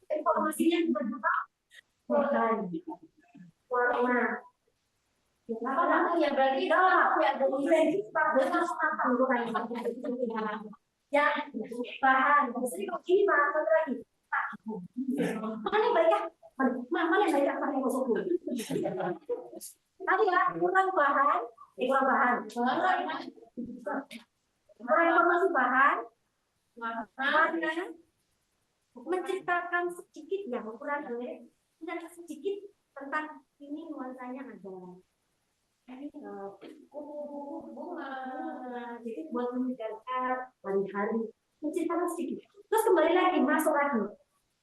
Informasinya berapa? Warna. Ya berarti ya bahan. Jadi kalau ini satu lagi. Mana yang baik ya? Mana yang baik apa yang masuk dulu? Tadi ya kurang bahan, kurang bahan. Kurang informasi bahan. Warna. Menceritakan sedikit ya ukuran dan sedikit tentang ini nuansanya ada kupu-kupu bunga, jadi buat menyegarkan hari-hari menceritakan sedikit. Terus kembali lagi masuk lagi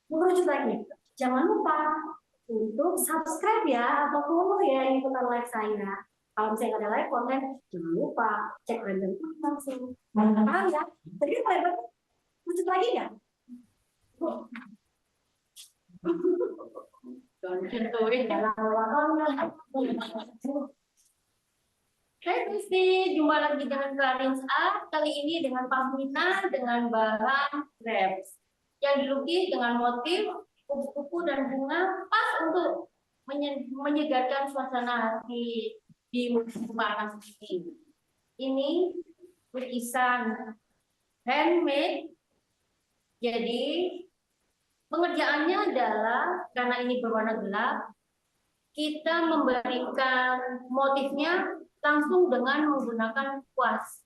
mengerucut lagi. Jangan lupa untuk subscribe ya atau follow ya ikutan live saya. Kalau misalnya ada live konten jangan lupa cek random langsung. Paham ya? Jadi mulai lanjut lagi ya. Hai Kristi, jumpa lagi dengan Clarins Art. Kali ini dengan Pasmina dengan bahan crepes yang dilukis dengan motif kupu-kupu dan bunga, pas untuk menyegarkan suasana hati di musim panas ini. Ini lukisan handmade, jadi pengerjaannya adalah karena ini berwarna gelap, kita memberikan motifnya langsung dengan menggunakan kuas.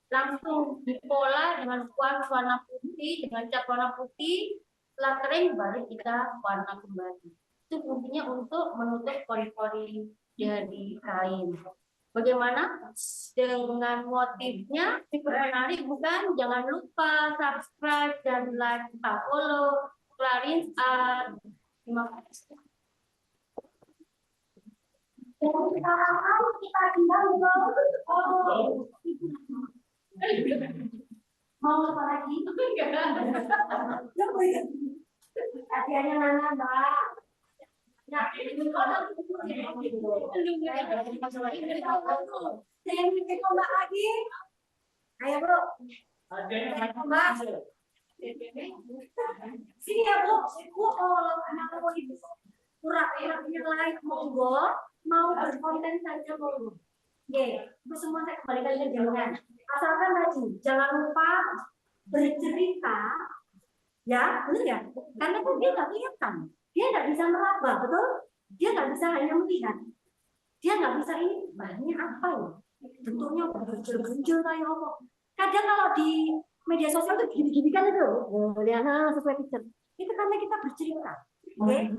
Langsung dipola dengan kuas warna putih, dengan cat warna putih, setelah kering baru kita warna kembali. Itu fungsinya untuk menutup pori-pori dari kain. Bagaimana dengan motifnya? Menarik bukan? Jangan lupa subscribe dan like, follow Clarins Art. Terima kasih. Sekarang kita tinggal mau apa lagi? Hadiahnya Nana, Mbak. Nah, ini kalau Mbak lagi. Ayo, Bro. Mbak. Sini ya, Bu. Bu, kalau anak mau itu kurang-kurangnya like monggo, mau berkonten saja monggo. Oke, itu semua saya kembalikan ke jawaban. Asalkan tadi jangan lupa bercerita, ya, benar ya? Karena kan dia nggak kelihatan, dia nggak bisa meraba, betul? Dia nggak bisa hanya melihat, dia nggak bisa ini bahannya apa ya? Bentuknya berbenjol kayak apa? Kadang kalau di media sosial itu gini-gini kan itu, lihat sesuai picture. Itu karena kita bercerita, oke?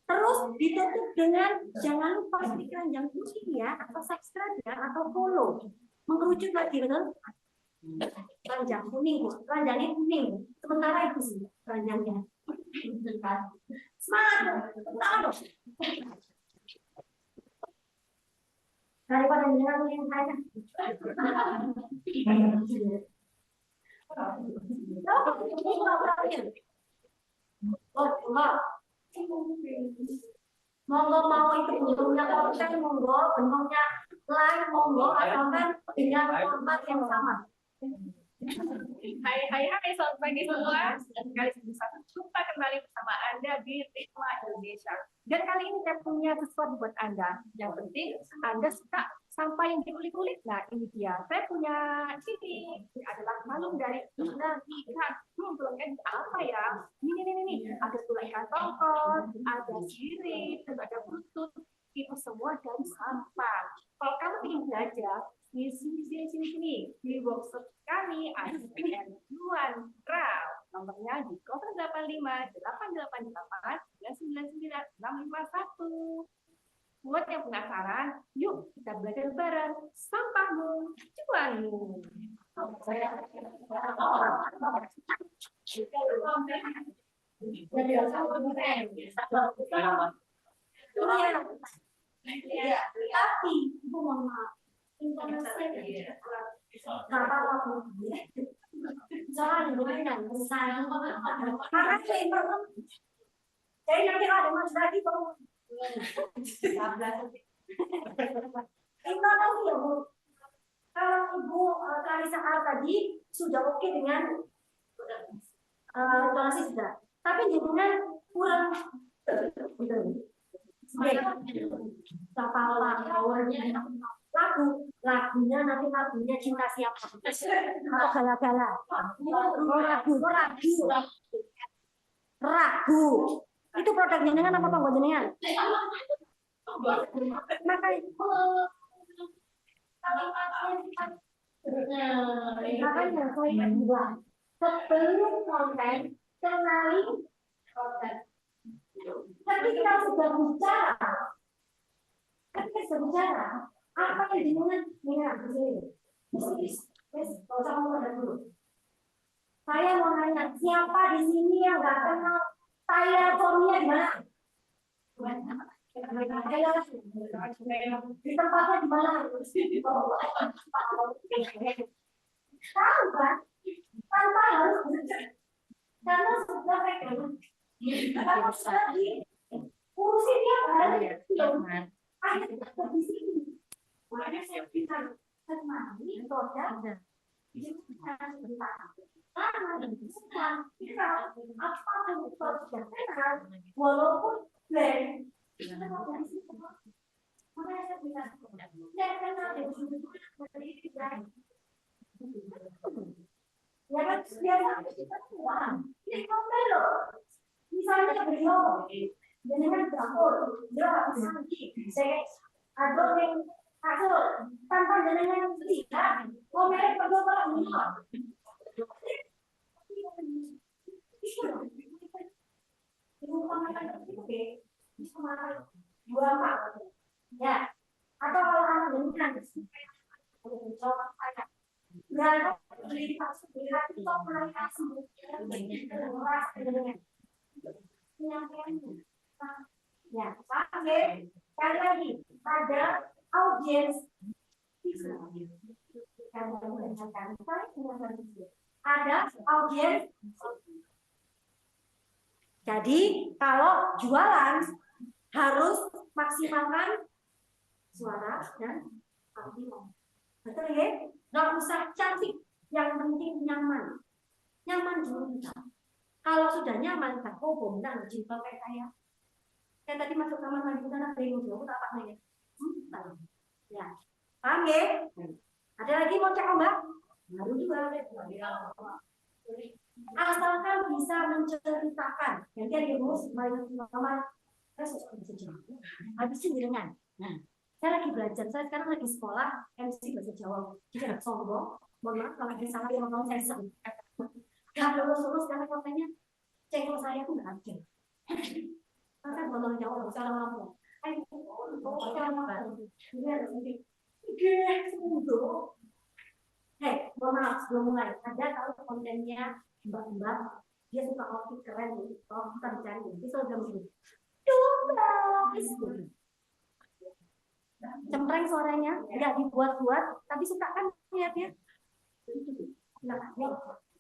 Terus ditutup dengan jangan lupa klik keranjang kuning ya, atau subscribe ya, atau follow. Mengerucut lagi, betul? Keranjang kuning, keranjangnya kuning. Sementara itu sih keranjangnya. Semangat, tangan dong. Daripada jangan yang saya. Oh, enggak. Monggo mau itu bentuknya konten, monggo bentuknya like, monggo asalkan dengan format yang sama. Hai, selamat pagi semua. Sekali bisa jumpa kembali bersama Anda di Ritma Indonesia. Dan kali ini saya punya sesuatu buat Anda. Yang penting Anda suka sampah yang dikulik-kulik. Nah, ini dia. Saya punya ini adalah kalung dari tulang ikan. Tulangnya apa ya? Ini. Ada tulang ikan tongkol, ada sirip, dan ada butut. Itu semua dari sampah. Kalau kamu ingin belajar, sini di workshop kami ada Juan Raw, nomornya di 085 888 999 651. Buat yang penasaran, yuk kita belajar bareng. Sampahmu cuanmu. Tapi ibu mohon maaf, informasi jangan diberikan pesan karena jadi nanti ada mas lagi kalau informasi ya Bu. Kalau Ibu Clarissa tadi sudah oke dengan donasi sudah. Tapi jenengan kurang lagunya nanti lagunya cinta siapa atau gala-gala ragu itu produk jenengan apa panggung jenengan makanya saya bilang sebelum konten kenali konten. Ketika sudah bicara, apa yang jenengan ingat di sini? Dulu. Saya mau nanya, siapa di sini yang nggak kenal Tyler Formia di mana? Di tempatnya di mana? Tahu kan? Tanpa harus karena sudah pegang. Kalau sudah urusin dia ada di sini. Ada yang bisa termani, ada. Walaupun blank, ya kan biasa ini loh. Misalnya beliau dengan dapur, dia bisa saya ada yang kasur tanpa jenengan tidak komen perdomaan ya atau kalau anak jenengan ya, oke. Sekali lagi ada audiens ada audiens. Jadi kalau jualan harus maksimalkan suara dan audio. Betul ya? Nggak usah cantik, yang penting nyaman. Nyaman dulu kita. Kalau sudah nyaman, tak kobong dan cinta kayak saya. Saya tadi masuk kamar mandi sana bingung dulu tak apa ya. Ya, paham ya? Ada lagi mau cek Mbak? Baru juga. Asalkan bisa menceritakan. Nanti ada rumus main sama habis jenengan. Nah, saya lagi belajar. Saya sekarang lagi sekolah MC bahasa Jawa. Jadi nggak sombong. Mohon maaf kalau ada salah yang mau saya sebut. Kalau lulus karena katanya cengkol saya tuh nggak ada. Maka bolong Jawa secara langsung. Hei, mohon maaf sebelum mulai. Ada tahu kontennya Mbak dia suka outfit keren nih. Kalau kita dicari, dia selalu bilang begini. Cempreng suaranya, nggak dibuat-buat, tapi suka kan lihatnya. Nah,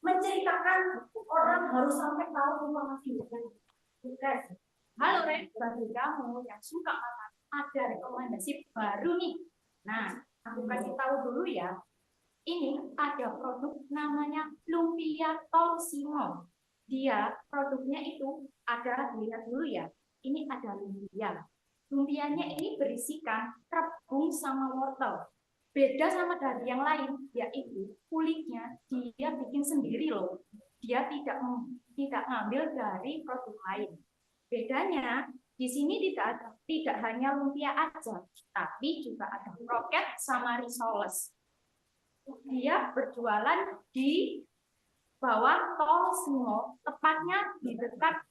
menceritakan orang harus sampai tahu informasi. Halo Ren, bagi kamu yang suka makan, ada rekomendasi baru nih. Nah, aku kasih tahu dulu ya. Ini ada produk namanya Lumpia Tolsimo. Dia produknya itu ada, lihat dulu ya. Ini ada lumpia. Lumpianya ini berisikan rebung sama wortel. Beda sama dari yang lain, yaitu kulitnya dia bikin sendiri loh. Dia tidak ngambil dari produk lain. Bedanya di sini tidak hanya lumpia aja, tapi juga ada kroket sama risoles. Dia berjualan di bawah tol Simo, tepatnya di dekat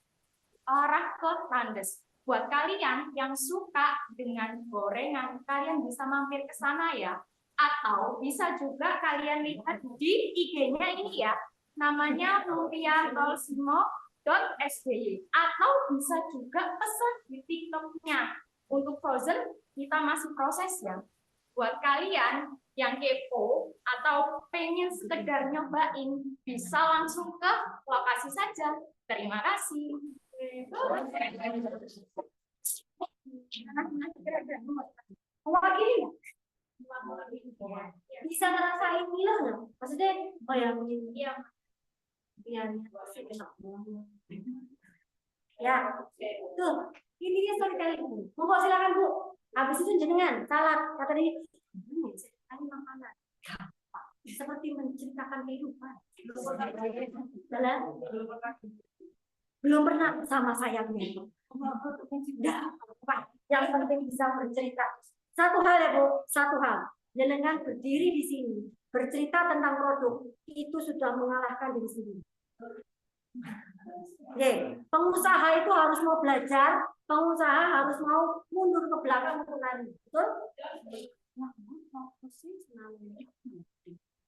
arah ke Tandes. Buat kalian yang suka dengan gorengan, kalian bisa mampir ke sana ya. Atau bisa juga kalian lihat di IG-nya ini ya, namanya lumpiatolsimo.sby. Atau bisa juga pesan di TikTok-nya. Untuk frozen, kita masih proses ya. Buat kalian yang kepo atau pengen sekedar nyobain, bisa langsung ke lokasi saja. Terima kasih. Mewakili bisa ngerasain ngiler nggak? Maksudnya, oh ya, Piannya pasti enak banget. Ya, tuh, ini dia storytelling. Monggo silakan Bu. Habis itu jenengan salat kata dia, ini makanan. Seperti menceritakan kehidupan. Belum pernah sama sayangnya. Sudah, Pak. Yang penting bisa bercerita. Satu hal ya Bu, satu hal. Jenengan berdiri di sini, bercerita tentang produk, itu sudah mengalahkan diri sendiri. Oke, pengusaha itu harus mau belajar, pengusaha harus mau mundur ke belakang untuk lari, betul?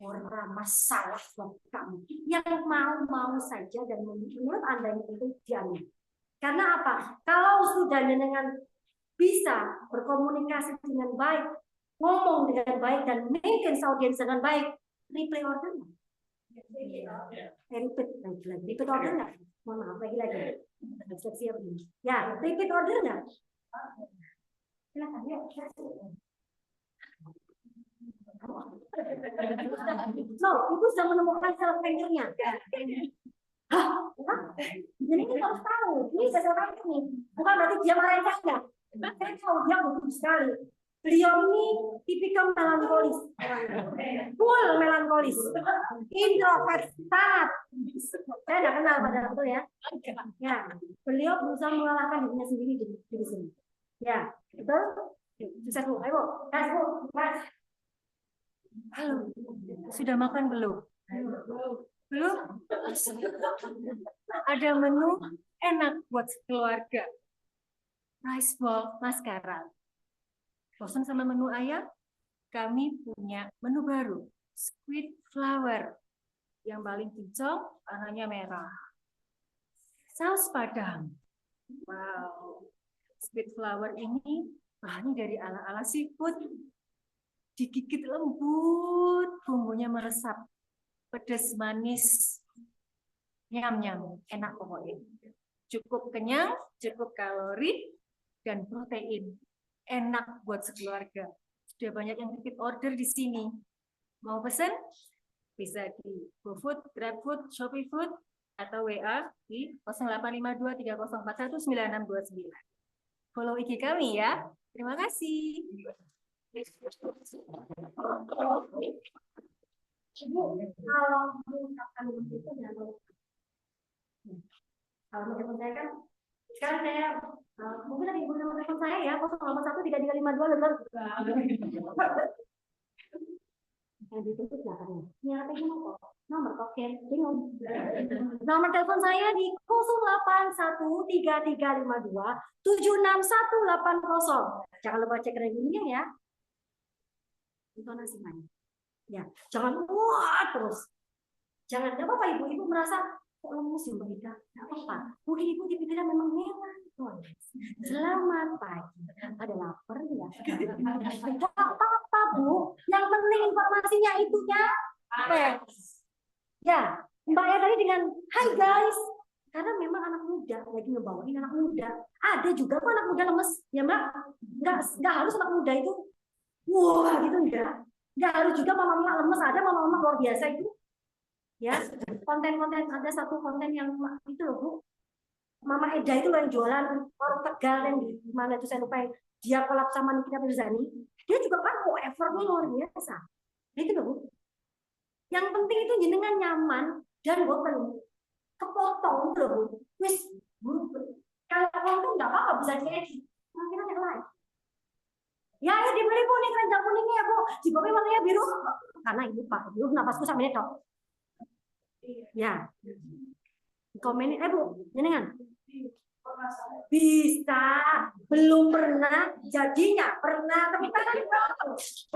Orang masalah buat kamu yang mau saja dan menurut Anda itu jamin. Karena apa? Kalau sudah dengan bisa berkomunikasi dengan baik, ngomong dengan baik dan maintain audience dengan baik, replay order nggak? Repeat order nggak? Mohon maaf lagi. Ya, repeat order nggak? Silakan ya. No, itu sudah menemukan self nya. Hah? Jadi kita harus tahu, ini seseorang ini bukan berarti dia marahin saya. Saya tahu dia bagus sekali. Beliau ini tipikal melankolis, full melankolis, introvert sangat. Saya tidak kenal pada itu ya. Ya, beliau berusaha mengalahkan dirinya sendiri di sini. Ya, betul. Sukses Bu, ayo, kasih Bu, kasih. Halo, sudah makan belum? Belum? Ada menu enak buat keluarga. Rice ball maskara. Bosan sama menu ayam? Kami punya menu baru, squid flower. Yang paling kinclong, warnanya merah. Saus padang. Wow. Squid flower ini bahannya dari ala-ala seafood. Digigit lembut, bumbunya meresap, pedas manis, nyam-nyam, enak pokoknya. Cukup kenyang, cukup kalori, dan protein. Enak buat sekeluarga. Sudah banyak yang repeat order di sini. Mau pesan? Bisa di GoFood, GrabFood, Shopee Food, atau WA di 0852 3041 9629. Follow IG kami ya. Terima kasih. Ibu, kalau mengucapkan begitu jangan lupa. Kalau menurut saya kan, sekarang saya mungkin ada ibu nomor telepon saya ya 0813352 betul. Yang ditutup belakangnya. Nyata gini kok. Nomor token bingung. Nomor telepon saya di 0813352 76180. Jangan lupa cek rekeningnya ya. Intonasi main. Ya, jangan wah terus. Jangan apa-apa ibu-ibu merasa kok lemes ya Mbak Ida? Nggak apa-apa. Mungkin ibu dipikirnya memang melankolis. Selamat pagi. Ada lapar ya? Nggak apa-apa Bu. Yang penting informasinya itu ya. Ya, Mbak ya tadi dengan Hai guys. Karena memang anak muda lagi ngebawain anak muda. Ada juga kok anak muda lemes, ya Mbak. Nggak harus anak muda itu. Wah gitu enggak. Nggak harus juga mama-mama lemes, ada mama-mama luar biasa itu. Ya, konten-konten ada satu konten yang itu loh Bu. Mama Eda itu loh yang jualan orang Tegal yang di mana itu saya lupa. Dia kolab sama Nikita Mirzani. Dia juga kan effortnya luar biasa. Itu loh Bu. Yang penting itu jenengan nyaman dan boten kepotong itu loh Bu. Wis, kalau potong nggak apa-apa bisa diedit. Mungkin yang lain. Ya, dibeli Bu nih keranjang kuningnya ya Bu. Jibabnya warnanya biru. Karena ini Pak, biru napasku sampai netok. Ya. Komenin Bu, jenengan. Bisa. Belum pernah jadinya. Pernah tapi kan ya Pak, terus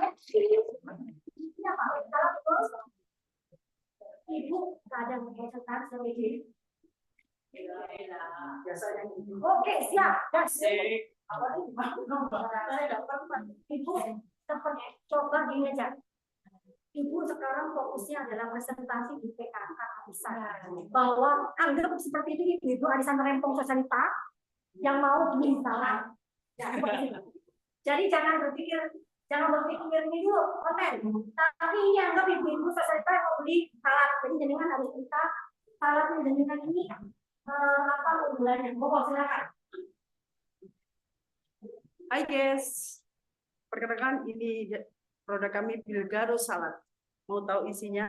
Ibu kadang konsultasi sama Ibu. Oke, siap. Ibu seperti coba gini aja. Ibu sekarang fokusnya adalah presentasi di PKK Arisan. Bahwa anggap seperti itu ibu Arisan Rempong Sosialita yang mau beli salah. Jadi jangan berpikir ini dulu konten. Tapi ini anggap ibu-ibu Sosialita yang mau beli salah. Jadi jenengan harus kita saladnya dengan ini apa unggulannya? Pokok silakan. Hai guys, perkenalkan ini produk kami Bilgaro Salad. Mau tahu isinya?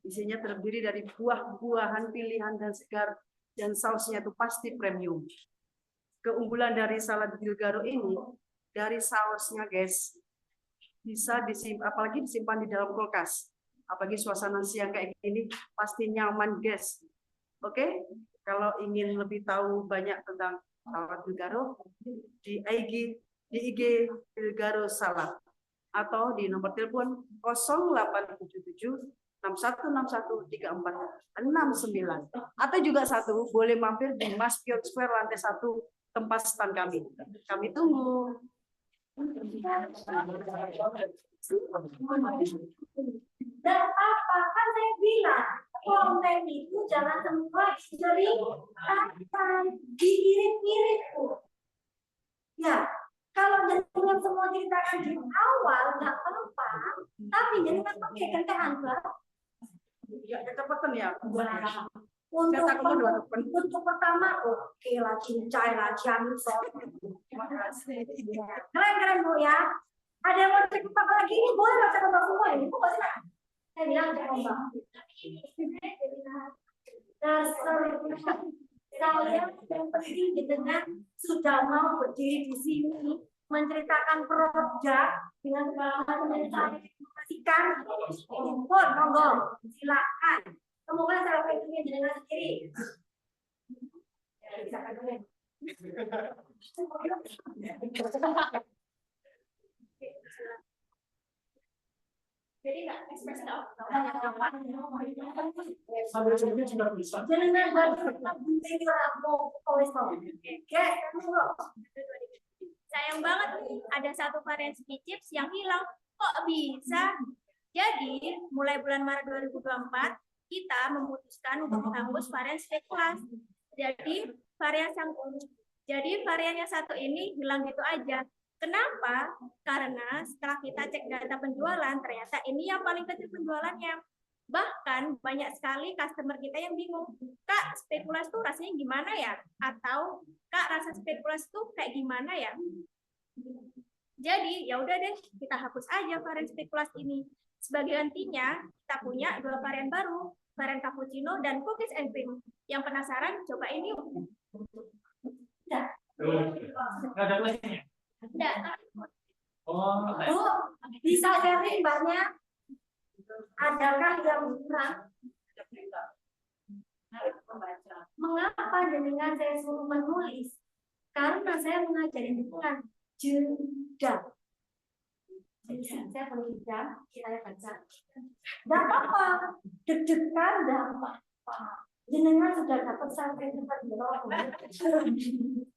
Isinya terdiri dari buah-buahan pilihan dan segar, dan sausnya itu pasti premium. Keunggulan dari salad Bilgaro ini, dari sausnya guys, bisa disimpan, apalagi disimpan di dalam kulkas. Apalagi suasana siang kayak gini, pasti nyaman guys. Oke, kalau ingin lebih tahu banyak tentang salad Bilgaro, di IG Bilgaro Salad, atau di nomor telepon 0877 61613469, atau juga boleh mampir di Mas Pion Square lantai 1 tempat stand kami. Kami tunggu. Dan apa kan saya bilang konten itu jangan semua diceritakan, diirit-irit tuh. Ya, kalau dengan semua ceritakan di awal nggak apa-apa, tapi jangan pakai kentehan Ya, kecepatan ya. Untuk pertama, oke lah, cincai lah, ciamin sok. Keren Bu ya. Ada yang mau cek apa lagi? Ini boleh baca ombak semua ini. Bu pasti kan? Saya bilang cek ombak. Saya yang penting dengan sudah mau berdiri di sini menceritakan produk dengan segala macam yang saya informasikan. Pun monggo silakan. Semoga saya pentingnya dengan sendiri. Jadi nggak ekspresi Sayang banget nih, ada satu varian ski chips yang hilang. Kok bisa? Jadi, mulai bulan Maret 2024, kita memutuskan untuk menghapus varian spekulas. Jadi varian yang satu ini hilang gitu aja. Kenapa? Karena setelah kita cek data penjualan, ternyata ini yang paling kecil penjualannya. Bahkan banyak sekali customer kita yang bingung, Kak, spekulas tuh rasanya gimana ya? Atau Kak, rasa spekulas tuh kayak gimana ya? Jadi ya udah deh, kita hapus aja varian spekulas ini. Sebagai gantinya, kita punya 2 varian baru, varian cappuccino dan cookies and cream. Yang penasaran, cobain yuk. Bu, bisa sharing banyak. Adakah yang kurang? Mengapa dengan saya suruh menulis? Karena saya mengajari bukan jeda. Saya perlu jeda, saya baca. Tidak apa-apa, deg-degan tidak apa-apa. Jenengan sudah dapat sampai tempat berapa?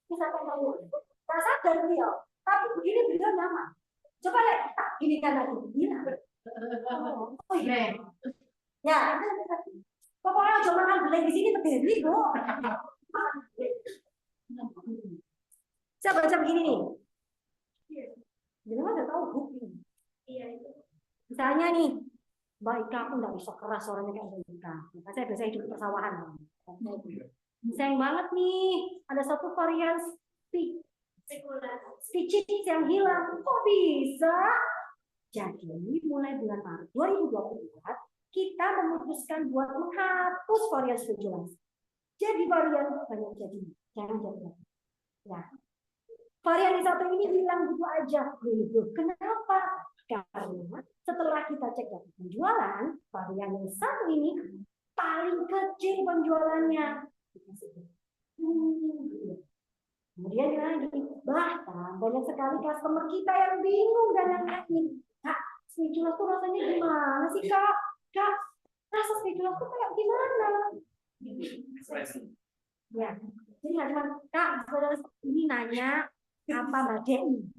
Kita tahu. Tak sadar beliau, tapi begini beliau nyaman. Coba lihat, gini kan lagi, gini. Oh iya. Ya, pokoknya cuma makan beli di sini berdiri, Bu. Saya baca begini nih. Jadi udah tahu bukti. Iya itu. Misalnya nih, Mbak Ika aku nggak bisa keras suaranya kayak Mbak Ika. Saya biasa hidup di persawahan. Sayang banget nih, ada satu varian speech yang hilang. Kok bisa? Jadi mulai bulan Maret 2024 kita memutuskan buat menghapus varian spekulasi. Jadi varian banyak jadi, jangan jadi. Ya. Varian yang satu ini hilang gitu aja. Kenapa? Karena setelah kita cek data penjualan, varian yang satu ini paling kecil penjualannya. Kemudian lagi, bahkan banyak sekali customer kita yang bingung dan yang yakin, Kak, spekulasi itu rasanya gimana sih Kak? Kak, rasa spekulasi itu kayak gimana? Ya, jadi nggak cuma Kak, saudara ini nanya apa Mbak Deni?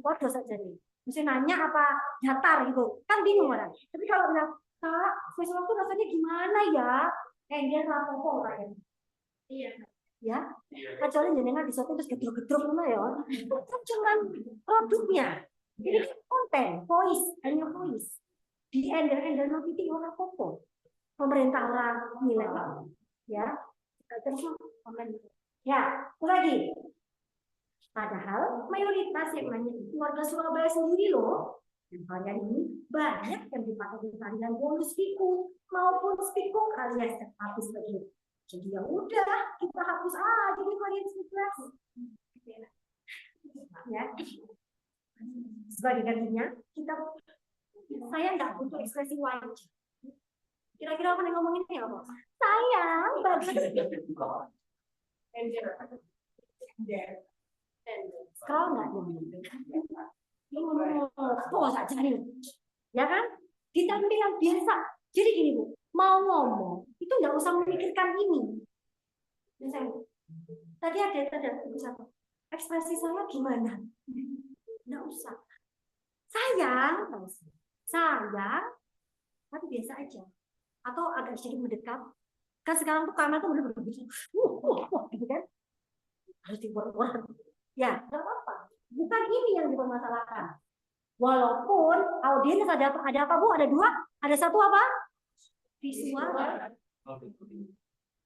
Foto saja nih. Mesti nanya apa datar gitu, kan bingung orang. Tapi kalau bilang Kak, spekulasi itu rasanya gimana ya? Dia lapor kayaknya. Iya. Ya, kecuali jenengan di terus gedruk-gedruk mana ya? Kan cuman produknya. Ini konten, voice, hanya voice. Di ender no titik orang foto. pemerintah orang nilai, ya. Terus komen. Ya, itu lagi. Padahal mayoritas yang nanya itu warga Surabaya sendiri loh. Varian ini banyak yang dipakai di varian bonus spiku maupun spiku alias habis lagi. Jadi ya udah kita hapus aja di varian 11. Ya. Sebagai gantinya saya nggak butuh ekspresi wajah. Kira-kira apa yang ngomongin ya apa? Sayang, bagus. Scroll nggak oh saja nih, ya kan? Ditampil yang biasa. Jadi gini Bu, mau ngomong itu nggak usah memikirkan ini. Misalnya, tadi ada satu. Ekspresi saya gimana? Nggak usah. Sayang, tapi biasa aja. Atau agak sedikit mendekat. Kan sekarang tuh kamera tuh bener-bener gitu kan? Harus dibuat-buat. Ya, nggak apa-apa. Bukan ini yang dipermasalahkan. Walaupun audiens ada apa Bu? Ada dua. Ada satu apa? Visual.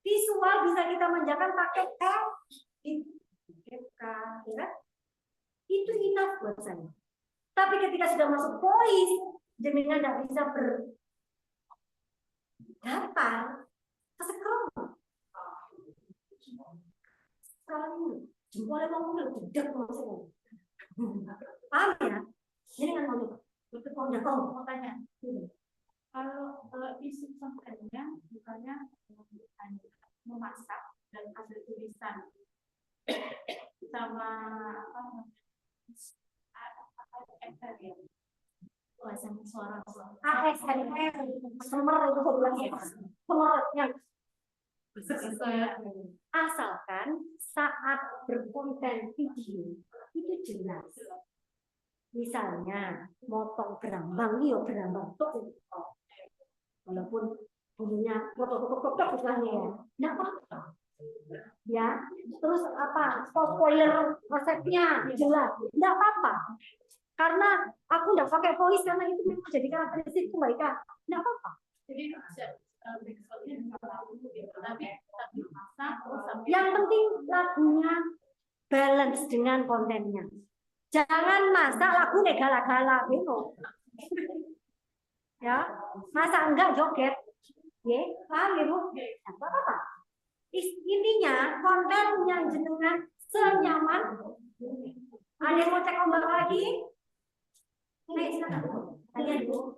Visual bisa kita menjaga pakai ya. Itu enough buat saya. Tapi ketika sudah masuk voice, jadinya nggak bisa berdaftar. Kesekrol. Sekarang ini, jempolnya mau tidak masuk. Paham ya? Jadi kan mau tanya. Kalau isi kontennya bukannya memasak dan ada tulisan sama suara ASMR, semer itu semernya. Asalkan saat berkonten video itu jelas. Misalnya motong berambang, berambang tuh, walaupun bunyinya potong istilahnya ya, nggak apa-apa. Ya, terus apa? Spoiler resepnya jelas, nggak apa-apa. Karena aku nggak pakai voice karena itu memang jadi karakteristik kebaikan, nggak apa-apa. jadi Yang penting lagunya balance dengan kontennya. Jangan masak lagu negala-gala, ya, masa enggak joget, ya, paham ya Bu? Apa-apa. Intinya konten yang jenengan senyaman. Ada yang mau cek ombak lagi? Nih, silakan. Kalian Bu.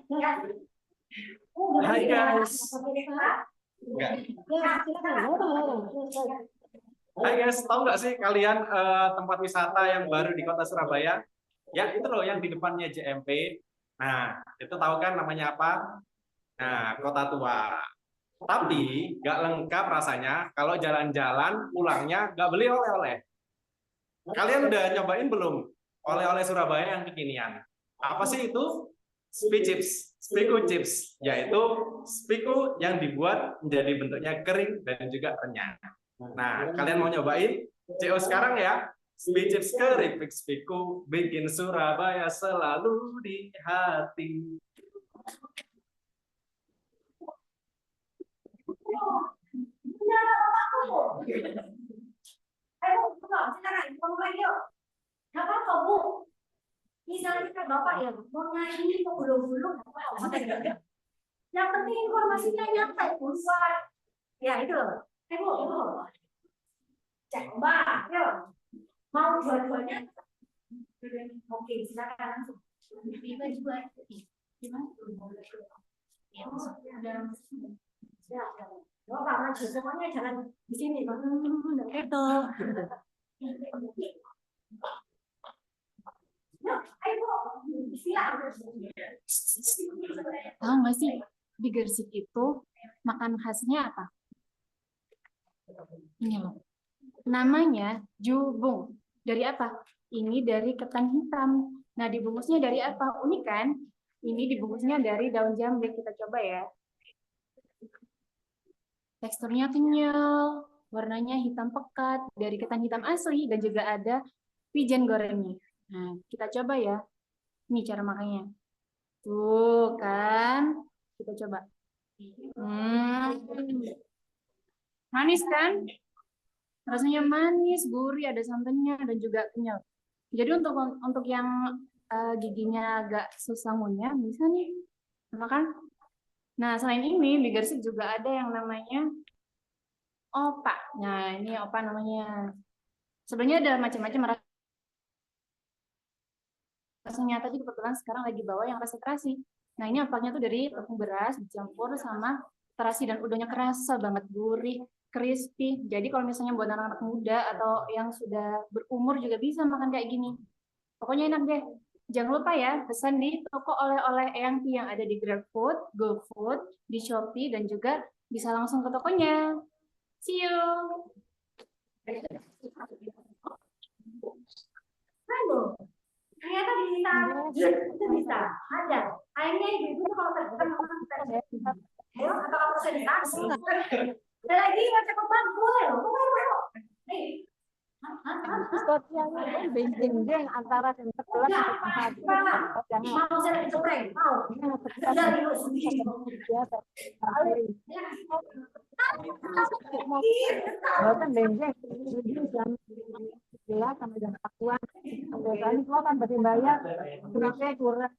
Enggak. Hai guys. Hai guys, tahu nggak sih kalian tempat wisata yang baru di kota Surabaya? Ya itu loh yang di depannya JMP. Nah itu tahu kan namanya apa? Nah Kota Tua. Tapi nggak lengkap rasanya kalau jalan-jalan pulangnya nggak beli oleh-oleh. Kalian udah nyobain belum oleh-oleh Surabaya yang kekinian? Apa sih itu? Spiku chips, yaitu spiku yang dibuat menjadi bentuknya kering dan juga renyah. Nah, kalian mau nyobain? CO sekarang ya. Chips keripik spiku bikin Surabaya selalu di hati. Ayo, silakan, ngomong lagi yuk. Gak apa-apa Bu. Misalnya kan Bapak ya, mau nyanyi, mau belum-belum, yang penting informasinya nyampe, Bu. Ya itu loh. Bu, cek Mbak, yuk. Mau dua-duanya? Oke, silakan langsung. Ya, oh, Pak Maju, semuanya jangan di sini, Pak. Itu. Tahu nggak sih di Gersik itu makan khasnya apa? Ini loh. Namanya jubung. Dari apa? Ini dari ketan hitam. Nah, dibungkusnya dari apa? Unik kan? Ini dibungkusnya dari daun jambe. Kita coba ya. Teksturnya kenyal, warnanya hitam pekat, dari ketan hitam asli, dan juga ada wijen gorengnya. Nah, kita coba ya. Ini cara makannya. Tuh kan. Kita coba. Manis kan? Rasanya manis, gurih, ada santannya dan juga kenyal. Jadi untuk yang giginya agak susah ngunyah bisa nih makan. Nah, selain ini di Gersik juga ada yang namanya opa. Nah, ini opa namanya. Sebenarnya ada macam-macam rasanya, tadi kebetulan sekarang lagi bawa yang rasa terasi. Nah, ini opaknya tuh dari tepung beras dicampur sama terasi dan udahnya kerasa banget gurih, crispy. Jadi kalau misalnya buat anak-anak muda atau yang sudah berumur juga bisa makan kayak gini. Pokoknya enak deh. Jangan lupa ya, pesan di toko oleh-oleh Eyangti yang ada di GrabFood, GoFood, di Shopee, dan juga bisa langsung ke tokonya. See you! Halo. Ternyata bisa. Ada. Akhirnya ibu itu kalau terbuka memang kita. Ayo, atau kamu sensasi. Ada lagi baca kotak boleh loh. Sosialnya benjing antara yang sebelah Mau saya dicepreng, mau. Dari lu sendiri. bahkan benjing jam 11 sampai jam 4-an. Biasanya semua kan berbayar duitnya kurang.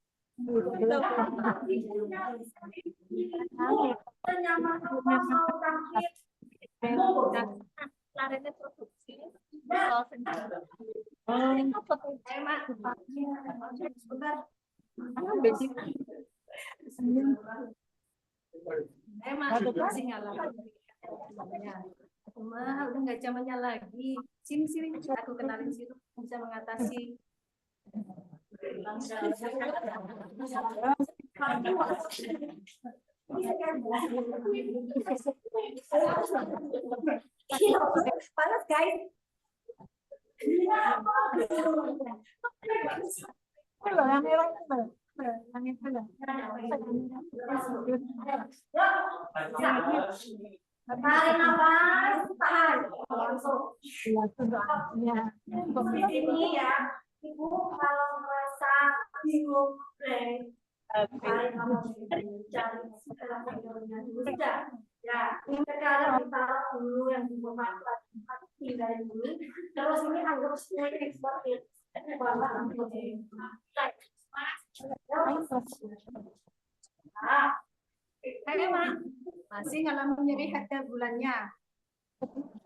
Masih ngalamin. Mah, udah nggak zamannya lagi. Sini, aku kenalin sirup bisa mengatasi. Panas guys. Yang merah itu, yang itu Tarik nafas, tahan. Langsung. ya. Di sini ya, ibu kalau merasa bingung, tarik nafas, cari setelah tidurnya dulu sudah. Ya, sekarang ditaruh dulu yang dimanfaatkan, tinggal dulu. Terus ini anggap semuanya seperti Mak, masih ngalamin nyeri hati bulannya.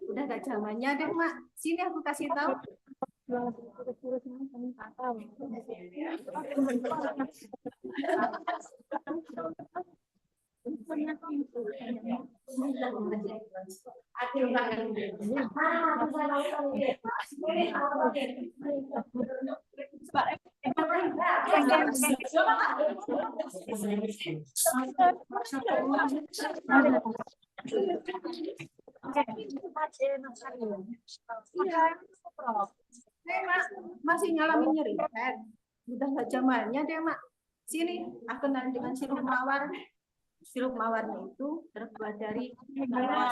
Udah gak zamannya deh, Mak. Sini aku kasih tahu. Mak, masih ngalamin nyeri head. Udah gak zamannya deh, Mak. Sini, aku kenalin dengan sirup mawar. Sirup mawarnya itu terbuat dari mawar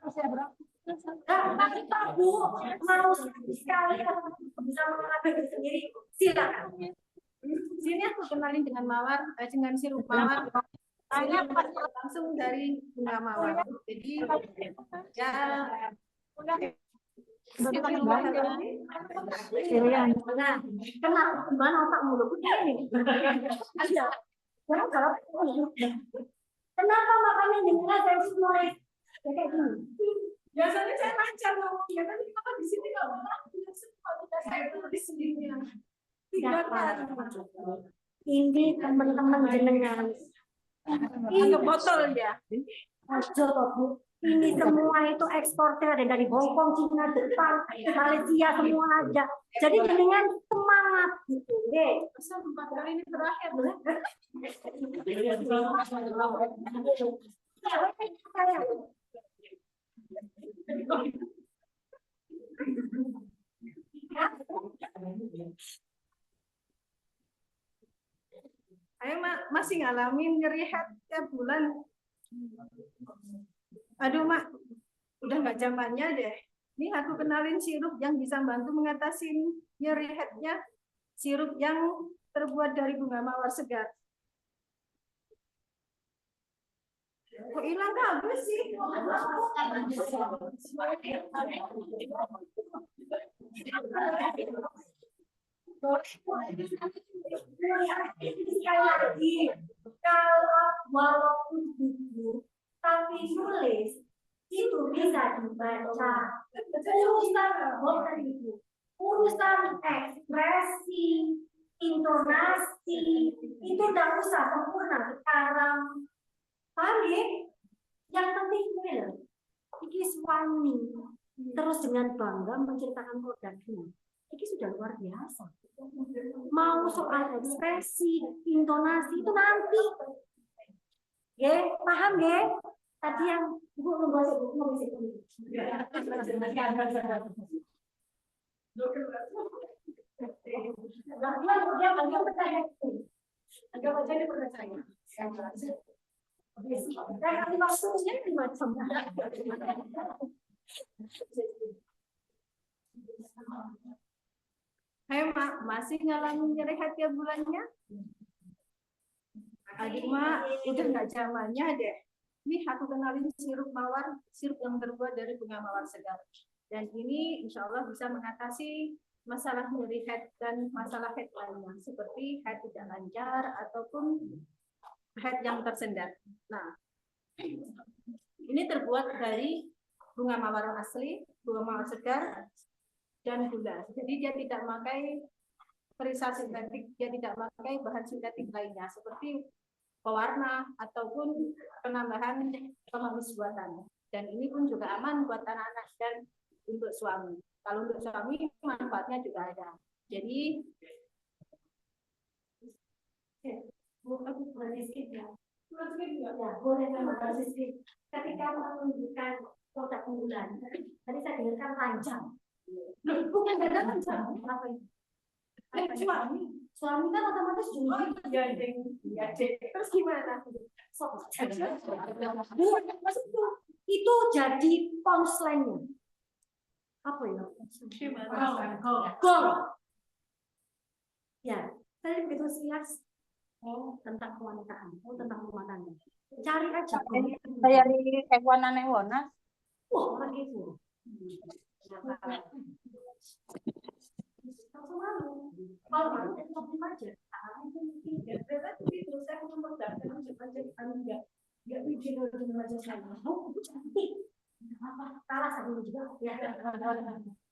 segar. tapi Pak Bu mau sekali bisa mengambil sendiri, silakan. Sini aku kenalin dengan mawar, dengan sirup mawar. Ini langsung dari bunga mawar. Jadi ya Nah, kenapa gimana otak mulu begini? Ada. Kenapa makannya dengan sensi mulai kayak gini? biasanya saya lancar ngomongnya, tapi kalau di sini kalau saya tulis sendiri. Ini teman-teman jenengan. Ini botol ya. Ojo Bu. Ini semua itu eksportir ada dari Hongkong, Cina, Jepang, Malaysia semua ada. Jadi jenengan semangat gitu, deh. Masa 4 kali ini terakhir. Ayo, Mak, masih ngalamin nyeri head tiap bulan. Aduh, Mak, udah nggak zamannya deh. Nih aku kenalin sirup yang bisa bantu mengatasi nyeri headnya. Sirup yang terbuat dari bunga mawar segar. Kok hilang kabel sih? Sekali lagi, kalau walaupun buku tapi nulis itu bisa dibaca. Urusan ekspresi, intonasi itu tidak usah sempurna sekarang. Paham ya? Yang penting ini iki suami terus dengan bangga menceritakan produknya. Ini sudah luar biasa. Mau soal ekspresi, intonasi itu nanti. Ya, paham ya? Tadi yang Ibu membaca buku itu. Hai Mak, masih ngalamin nyeri hati tiap bulannya? Adik Mak, udah nggak zamannya deh. Nih aku kenalin sirup mawar, sirup yang terbuat dari bunga mawar segar. Dan ini insya Allah bisa mengatasi masalah nyeri head dan masalah head lainnya, seperti head tidak lancar ataupun head yang tersendat. Nah, ini terbuat dari bunga mawar asli, bunga mawar segar, dan gula. Jadi dia tidak memakai perisa sintetik, dia tidak memakai bahan sintetik lainnya seperti pewarna ataupun penambahan pemanis buatan. Dan ini pun juga aman buat anak-anak dan untuk suami. Kalau untuk suami manfaatnya juga ada. Jadi boleh memang ketika menunjukkan produk unggulan. Tadi saya dengarkan panjang. Bukan beda panjang. Apa itu? Suami kan otomatis juga. terus gimana? Itu jadi punchline-nya. Apa ya? Gol. Ya, saya begitu sekilas tentang kewanitaan, tentang rumah tangga. Cari aja. Saya di Ekwana Newona. Wah, orang itu. Kalau baru itu aja. Saya memperdakan juga nggak bikin aja saya. Cantik. Kalah satu juga. Ya.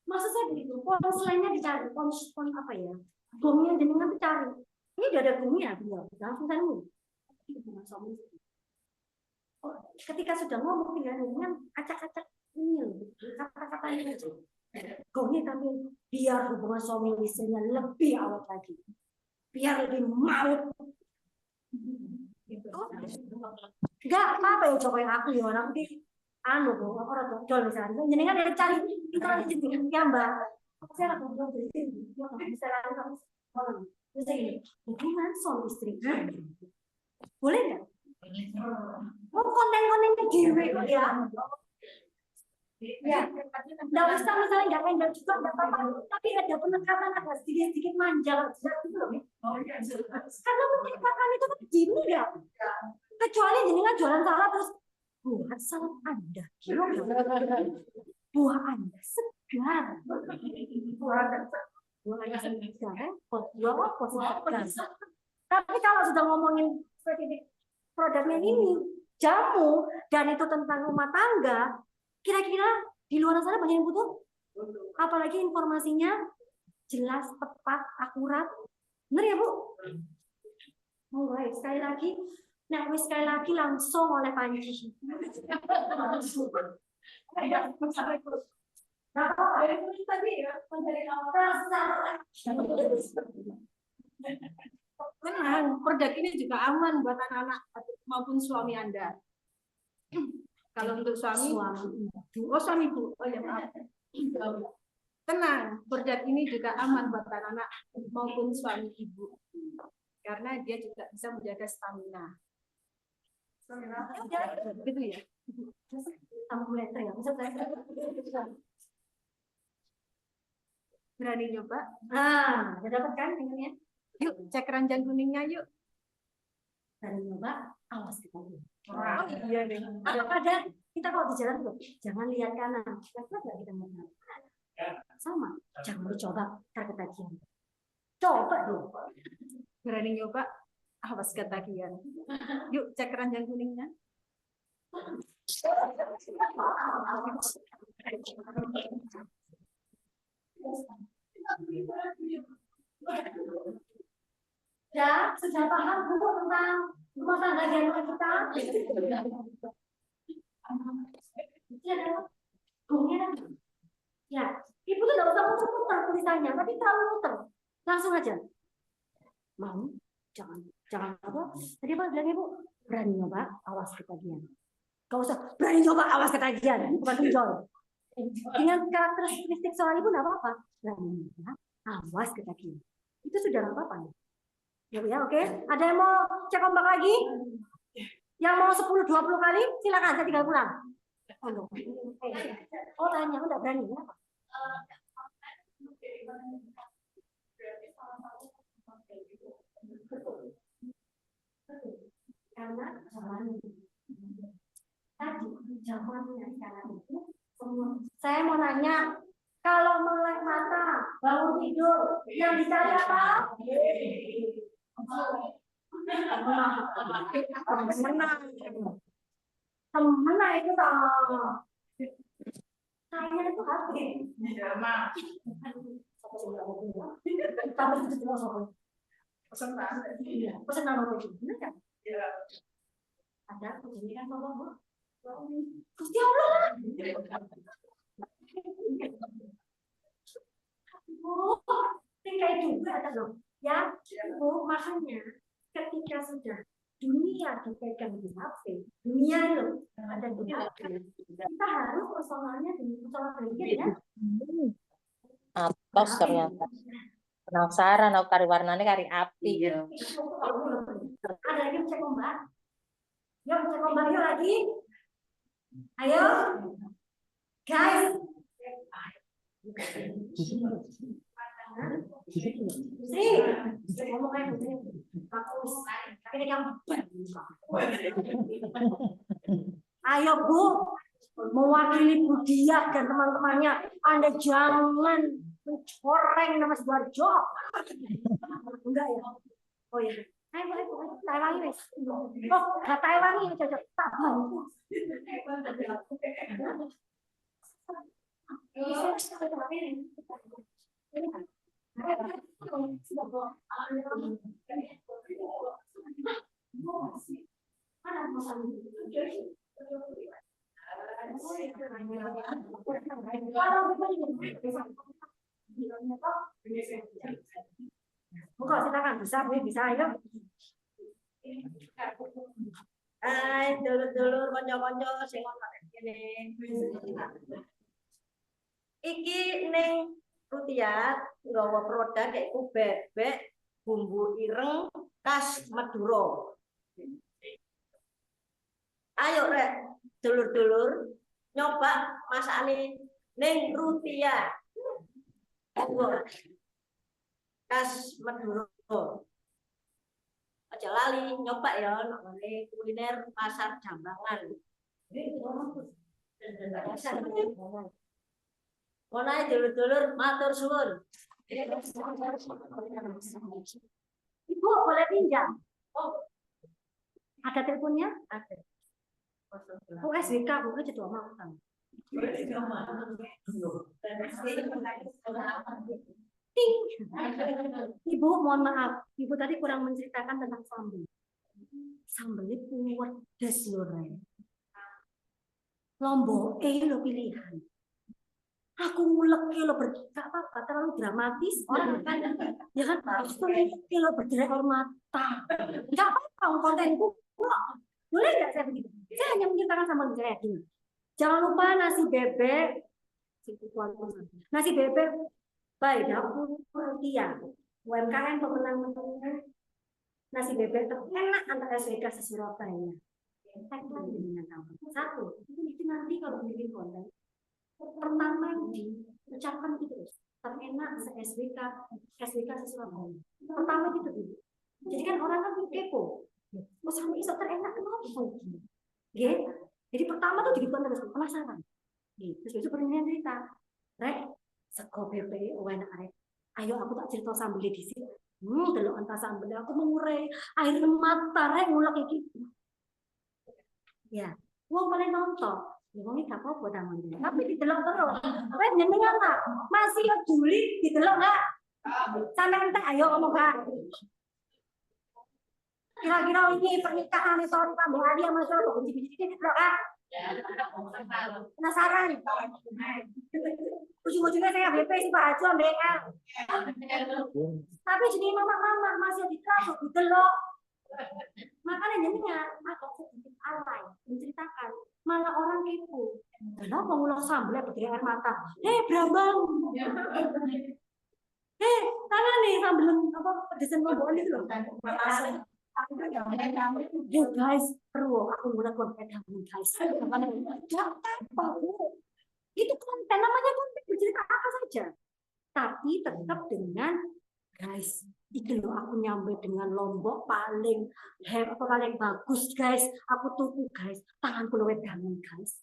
Maksud saya begitu. Punchline-nya dicari. Punch apa ya? Gongnya jenengan dicari. Ini udah ada gongnya, langsung saya ngomong. Ketika sudah ngomong dengan acak-acak ini, kata-katanya aja. Gongnya tapi biar hubungan suami istrinya lebih awet lagi, biar lebih maut. Enggak apa-apa ya coba yang aku gimana nanti anu orang jual misalnya jenengan ada cari kita lagi jenengan ya mbak saya lakukan jual dari sini bisa lakukan terus ini hubungan suami istri boleh nggak mau konten-kontennya gue ya ya nggak usah misalnya nggak enggak juga nggak apa-apa tapi ada penekanan ada sedikit-sedikit manja gitu loh karena penekanan itu kan gini ya kecuali jenengan jualan salad terus buat salad Anda buah Anda segar buah Anda segar positif tapi kalau sudah ngomongin spesifik produknya ini jamu dan itu tentang rumah tangga kira-kira di luar sana banyak yang butuh apalagi informasinya jelas tepat akurat benar ya Bu? Mulai sekali lagi nah, sekali lagi langsung oleh Panji. Tenang, produk ini juga aman buat anak-anak maupun suami Anda. Kalau untuk suami Bu. Oh ya maaf. Tenang, produk ini juga aman buat anak-anak maupun suami ibu. Karena dia juga bisa menjaga stamina. Gitu ya. Berani nyoba? Nah, udah dapat kan ininya? Yuk, cek keranjang kuningnya yuk. Berani nyoba, awas kita. Oh iya deh. Kadang kita kalau di jalan tuh jangan lihat kanan. Lihat nggak kita mau kanan? Sama. Jangan dicoba ntar ketagihan. Coba dulu. Berani nyoba, awas ketagihan. Yuk cek keranjang kuningnya. Ya, sudah paham Bu tentang rumah tangga jangan kita? Ini adalah bungnya. Ya, Ibu tuh nggak usah muter-muter tulisannya, tapi terlalu muter. Langsung aja. Mau? Jangan apa? Tadi apa bilang Ibu? Berani nyoba, awas ketagihan. Gak usah berani nyoba, awas ketagihan. Bukan pinjol. Dengan karakteristik soal Ibu nggak apa-apa. Berani nyoba, awas ketagihan. Itu sudah nggak apa-apa. Ya, oke. Ada yang mau cek ombak lagi? Yang mau 10-20 kali, silakan, saya tinggal pulang. Oh, tanya, udah berani. Kenapa? Karena zamannya sekarang itu saya mau nanya, kalau melek mata, bangun tidur, yang dicari apa? Temenah itu toh. Saya itu habis. Tapi itu semua soal. Pesan nama itu, benar kan? Ada kejadian apa Bu? Gusti Allah. Bu, tinggal juga ada loh. Ya, Bu, makanya ketika sudah dunia dipegang di HP, dunia itu ada di HP, kita harus persoalannya dengan persoalan sedikit ya. Atos ternyata. Penasaran aku kari warnanya kari api. Ada lagi cek ombak. Yuk cek ombak yuk lagi. Ayo. Guys. Ngomong kayak begini. Bagus. Ini kamu. Ayo Bu, mewakili Bu Diah dan teman-temannya, Anda jangan mencoreng nama Sidoarjo. Enggak ya? Oh iya. Ayo boleh Taiwan wis. Oh, nggak Taiwan ini cocok. Tak bantu. Buka silakan bisa ayo. Hai, dulur-dulur kanca-kanca sing ana kene. Iki ning Rutiat nggawa produk yaiku bebek bumbu ireng khas Madura. Ayo rek, dulur-dulur nyoba masakane ning Rutiat. Khas Madura. Aja lali nyoba ya namanya kuliner pasar Jambangan. Mulai dulur-dulur matur suwun. Ibu boleh pinjam? Oh, ada teleponnya? Ada. Oh, SWK Bu aja tuh mau kan. Ibu, mohon maaf, Ibu tadi kurang menceritakan tentang sambal. Sambal itu pedas lho, Lombok lo pilihan. Aku ngulek lo gak apa-apa, terlalu dramatis. Orang kan, ya kan, aku lo berderai air mata. Gak apa-apa, kontenku. Boleh nggak saya begitu? Saya hanya menceritakan sambal kayak gini. Jangan lupa nasi bebek. Nasi bebek baik dapur Rutia, UMKM pemenang nasi bebek terenak antara SWK se-Surabaya. Satu, itu nanti kalau bikin konten pertama diucapkan gitu terus, terenak se-SWK se-Surabaya. Pertama gitu dulu. Jadi kan orang kan kepo. Oh sampai bisa terenak kenapa? Nggih. Jadi pertama tuh dibuat terus penasaran. Nggih, terus besok pertanyaan cerita. Rek, sego bebek enak rek. Ayo aku tak cerita sambel di sini. Delok entah sambel aku mengurai air mata rek ngulek iki. Ya, wong paling nonton. Ya wong iki gak apa-apa tangan. Tapi didelok terus. Wes jenengan tak masih yo Juli didelok enggak? Sampai entek ayo ngomong Kak. Kira-kira ini pernikahan itu tambah dia masuk ke biji-biji ini didelok Kak. Penasaran. Ujung-ujungnya saya BP sih Pak Hajo ambek Kak. Tapi jadi mama-mama masih didelok didelok. Makanya jenengan agak sedikit alay menceritakan malah orang kepo. Kenapa ngulang sambelnya berdiri air mata? Brambang. Tangan nih sambel apa pedesan lombok itu loh. Guys, perlu aku mulai konten kamu guys. Gak apa-apa. Itu konten namanya konten bercerita apa saja. Tapi tetap dengan guys, itu loh aku nyampe dengan lombok paling hebat paling bagus guys. Aku tuku guys, tanganku luwet dangun guys.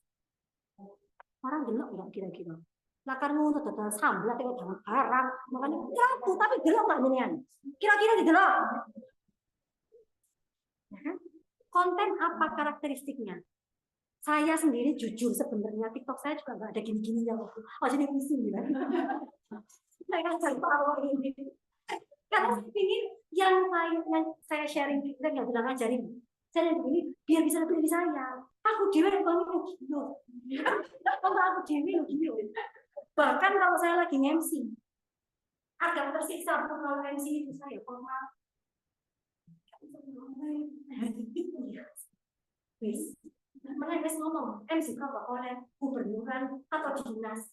Orang delok enggak kira-kira? Lah kan ngono dodol sambel ate dangun barang, makanya jatuh tapi delok enggak jenengan? Kira-kira didelok. Ya kan? Konten apa karakteristiknya? Saya sendiri jujur sebenarnya TikTok saya juga enggak ada gini-gininya kok. Oh jadi pusing ya. Saya kan cari power ini. Karena ingin yang saya sharing kita nggak bilang ngajarin saya begini biar bisa lebih dari saya. Aku dewe banget gitu. Kalau aku dewe gitu. Bahkan kalau saya lagi MC agak tersiksa kalau MC itu saya formal. Wis, mana wis ngomong MC kau gak oleh gubernuran atau dinas.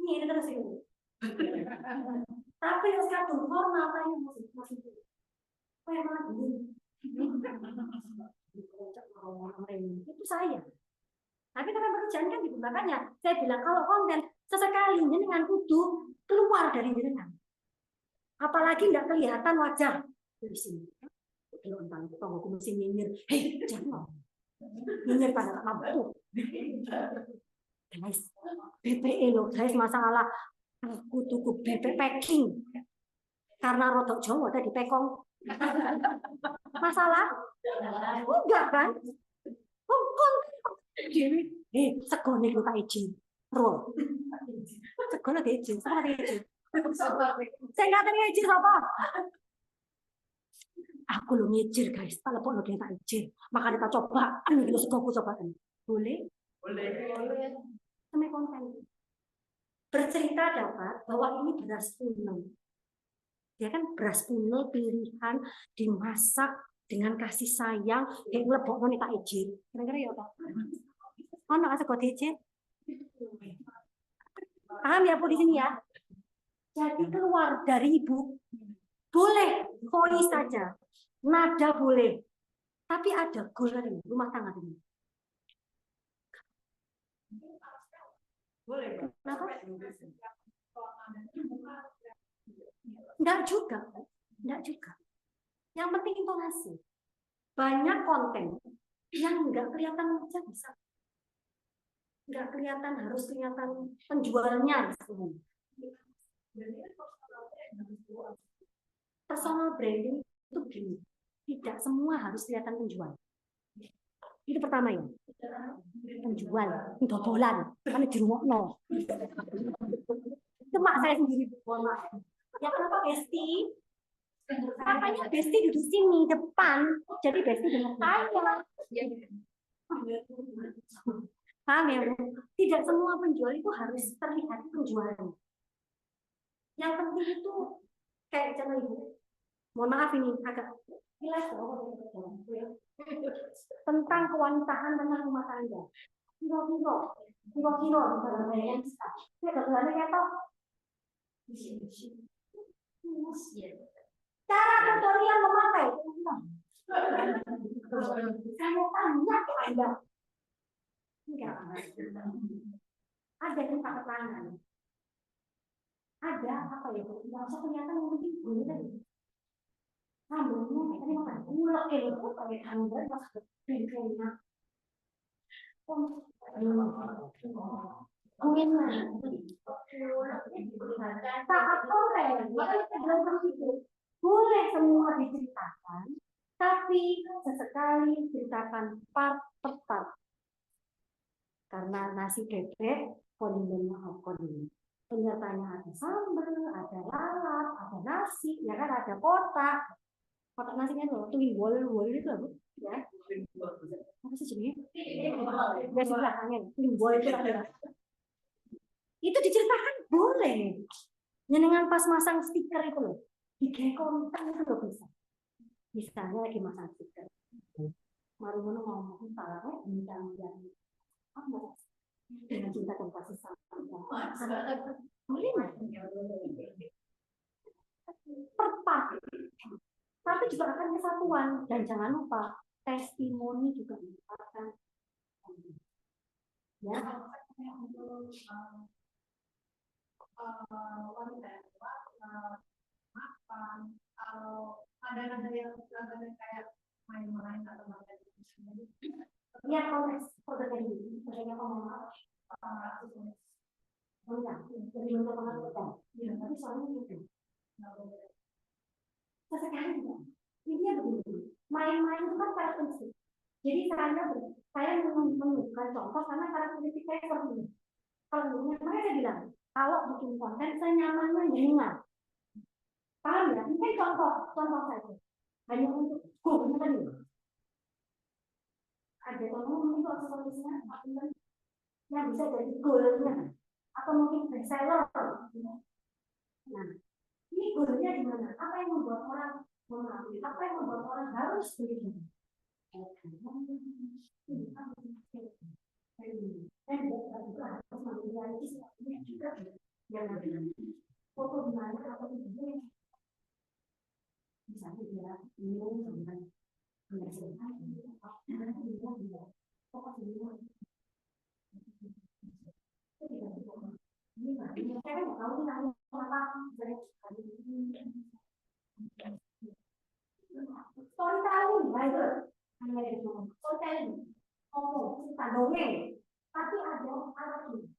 Ini terus ini. Tapi yang sekarang formal kayak masih kayak mana ini itu saya. Tapi karena pekerjaan kan digunakannya, saya bilang kalau konten sesekali jenengan kudu keluar dari jenengan. Apalagi nggak kelihatan wajah di sini. Kalau entah tonggo mesti nyinyir, jangan nyinyir pada mampu. Guys, BPE loh guys masalah. Aku tuku bebek packing karena rodok Jawa tadi pekong. Masalah? Enggak kan? Sego nih lu tak izin. Roll. Sego lah izin, sama izin. Saya nggak tadi izin apa? Aku lo ngijir guys, kalau pun lo tak izin, maka kita coba, ambil sego cobaan. Boleh? Boleh. Sama konten. Bercerita dapat bahwa ini beras punel. Ya kan beras punel pilihan dimasak dengan kasih sayang, yang lebok nih tak izin. Kira-kira ya Pak? Ono asal kau izin? Paham ya Bu di sini ya? Jadi keluar dari ibu boleh voice saja, nada boleh, tapi ada goal dari rumah tangga ini. Kenapa? Enggak juga. Yang penting intonasi. Banyak konten yang enggak kelihatan aja bisa. Enggak kelihatan, harus kelihatan penjualnya. Personal branding itu gini. Tidak semua harus kelihatan penjual. Itu pertama ya. Penjual, dodolan, karena di rumah no. Itu mak saya sendiri. Ya kenapa Besti? Makanya Besti duduk sini depan, jadi Besti dengan saya. Paham ya Bu? Tidak semua penjual itu harus terlihat penjualan. Yang penting itu kayak contoh Ibu. Mohon maaf ini agak tentang kewanitaan tentang rumah tangga. Kira-kira cara tutorial memakai. Saya tanya Anda. Enggak. Ada yang pakai tangan. Ada apa ya Bu? Nggak usah kelihatan mungkin boleh tadi. Rambutnya tadi makan ulek itu pakai handle pas bengkelnya. Saat sore, makanya saya bilang terus itu, boleh semua diceritakan, tapi sesekali ceritakan part per part. Karena nasi bebek, kondimen kondimen. Penyertanya ada sambal, ada lalap, ada nasi, ya kan ada kotak. Kotak nasinya tuh, tuliwol itu apa? Ya. Apa sih jenisnya? Ya sudah, angin. Tuliwol itu ada. Itu diceritakan boleh. Nyenengan pas masang stiker itu loh. Di konten itu loh bisa. Misalnya lagi masang stiker. Mari ngomong salahnya bintang yang apa? Dengan cinta dan kasih sayang. Boleh nggak? Perpat. Tapi juga akan kesatuan. Dan jangan lupa, testimoni juga akan. Ya. Ada yang kayak main-main atau makan. Lihat konteks program ini, program pengumuman. Enggak, jadi untuk pengumuman. Tapi soalnya gitu. Sesekali ini begini. Main-main itu kan karakteristik. Jadi saya menemukan contoh karena karakteristik saya seperti ini. Kalau saya bilang, kalau bikin konten saya nyaman mendengar. Paham ya? Ini kan contoh saja. Hanya untuk tadi. Ada teman-teman itu solusinya yang bisa jadi goalnya atau mungkin bestseller. Nah, ini goalnya di mana? Apa yang membuat orang memahami? Apa yang membuat orang harus beli? Dan juga harus memiliki juga yang foto di mana atau di misalnya dia minum dengan storytelling, baik. Hanya itu storytelling, ngomong, cerita dongeng, tapi ada alat ini.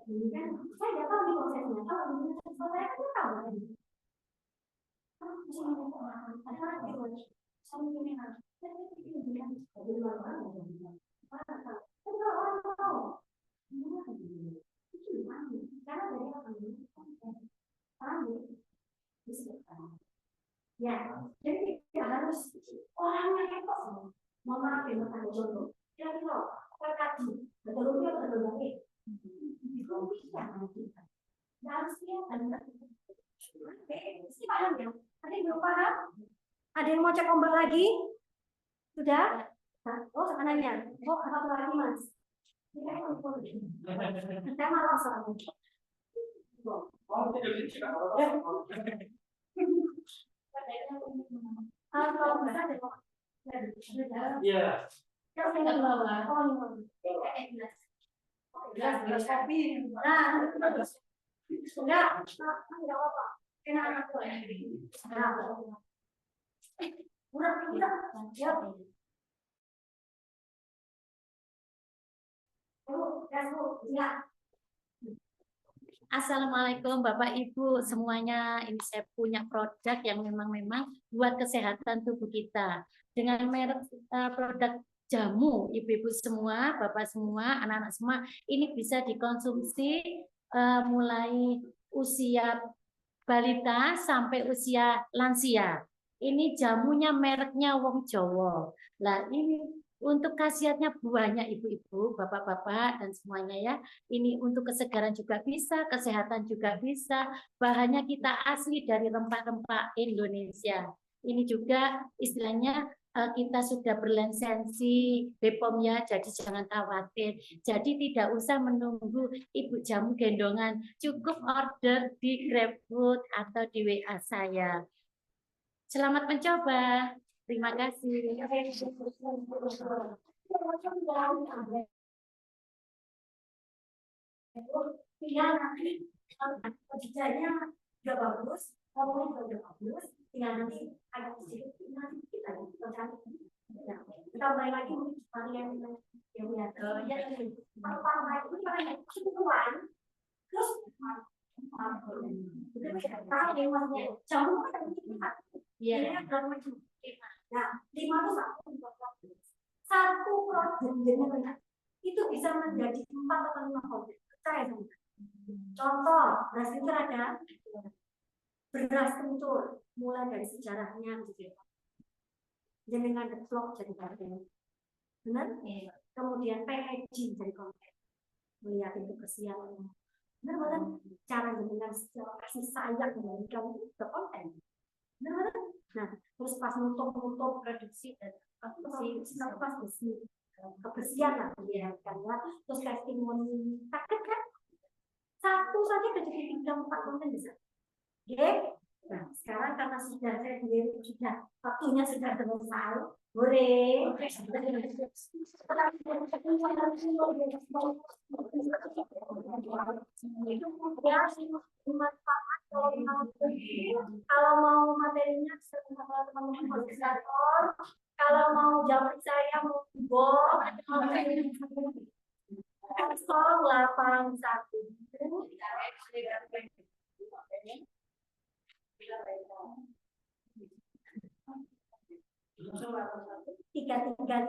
Ini kan saya nggak tahu di prosesnya. Kalau di saya kan tahu tadi. Ya, jadi tidak harus orangnya itu memakai metode contoh. Jadi kalau terkaji, betul-betul betul-betul bisa kita. Harus dia ada. Mesti paham ya? Ada yang belum paham? Ada yang mau cek ombak lagi? Sudah? Oh, sekanannya. Oh, apa lagi mas? Saya malas soalnya. Kalau bisa deh. Iya. Kalau tinggal bawah. Oh, gelas kopi. Nah, enggak apa-apa. Enak anak tuh ya. Udah. Ya. Assalamualaikum Bapak Ibu semuanya. Ini saya punya produk yang memang buat kesehatan tubuh kita. Dengan merek produk jamu, ibu-ibu semua, bapak semua, anak-anak semua, ini bisa dikonsumsi mulai usia balita sampai usia lansia. Ini jamunya mereknya Wong Jowo. Lah ini untuk khasiatnya banyak ibu-ibu, bapak-bapak dan semuanya ya. Ini untuk kesegaran juga bisa, kesehatan juga bisa. Bahannya kita asli dari rempah-rempah Indonesia. Ini juga istilahnya kita sudah berlisensi BPOM ya, jadi jangan khawatir. Jadi tidak usah menunggu ibu jamu gendongan, cukup order di GrabFood atau di WA saya. Selamat mencoba. Terima kasih. Tinggal nanti kerjanya juga bagus, ngomongnya juga bagus. Tinggal nanti ada sedikit nanti kita cantik. Nah, kita mulai lagi varian yang pertama itu varian keseluruhan, terus tahu yang maksudnya jamu kan ini berapa macam? Nah, 5 itu satu produk jenengan itu bisa menjadi 4 atau 5 produk. Percaya sama. Contoh, beras kencur ada. Beras kencur mulai dari sejarahnya gitu. Jenengan develop jadi konten. Benar? Kemudian packaging jadi konten. Melihat itu kebersihan. Benar? Cara jenengan kasih sayang memberikan itu ke konten. Benar? Nah, terus pas nutup produksi dan pas bersih kebersihan lah ya kan ya. Terus testimoni takut kan satu saja jadi 3-4 konten bisa. Oke. Nah, sekarang karena sudah saya sendiri sudah waktunya sudah selesai, boleh. Kalau mau materinya teman-teman fasilitator, kalau mau jawab saya mau kosong 81. Tiga 76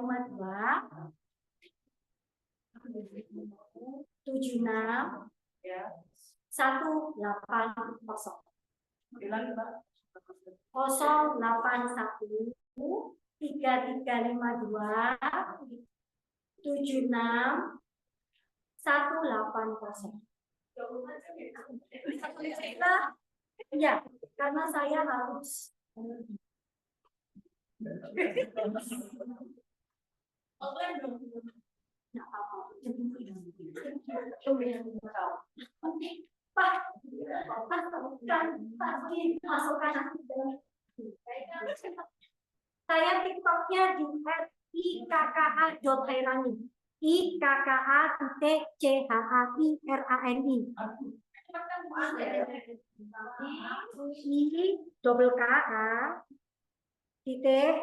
180 081 3352 76 180. Ya, karena saya harus saya TikToknya di @ikka.hairani ikka.chairani I-KKA titik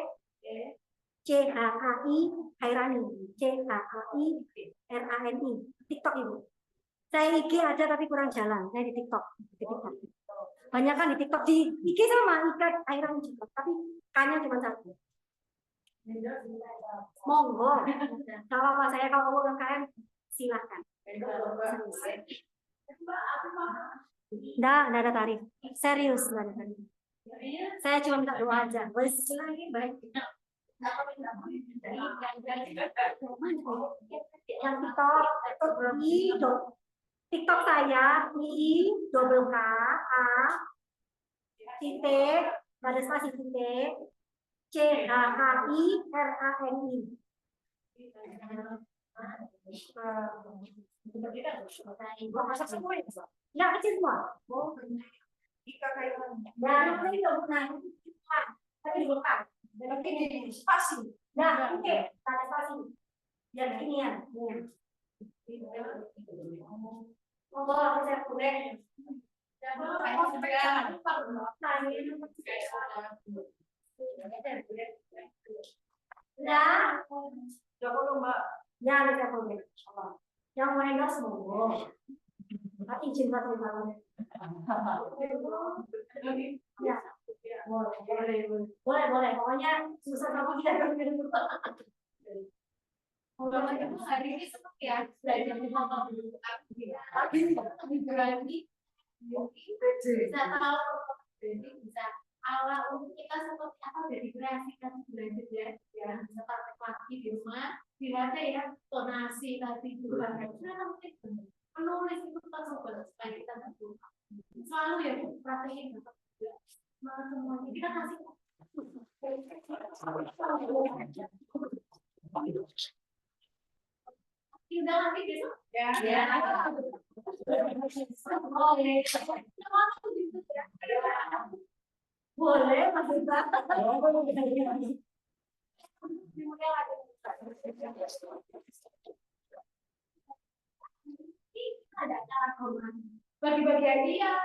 CHAI Hairani CHAI TikTok Ibu. Saya IG ada tapi kurang jalan. Saya di TikTok. Banyak kan di TikTok, di IG sama Ika Hairani juga, tapi K-nya cuma satu. Monggo. Kalau apa saya kalau mau UMKM silahkan. Enggak ada tarif. Serius enggak ada tarif. Saya cuma minta doa aja. Wes lagi baik. Yang TikTok saya I_KKA titik pada spasi titik CHAIRANI. Masak semua ya? Ya kecil semua. Nah, ini tapi dibuka. Nanti di spasi. Nah, oke, tanda spasi. Yang ini ya. Monggo aku saya kurang. Nah, Mbak. Ya, kita boleh. Yang mau endorse monggo. Tapi izin satu kali. Ya. Boleh. Pokoknya susah sama kita hari ini senang ya belajar ngomong dulu. Tapi berani bisa tahu bisa ala untuk kita seperti apa dari kreasikan belajar ya bisa praktek lagi di rumah dibaca ya tonasi tadi juga menulis itu kita supaya kita tahu selalu ya praktekin semuanya kita kasih tinggal nanti besok ya. Boleh Mas Iba. Ada cara bagi-bagi hadiah.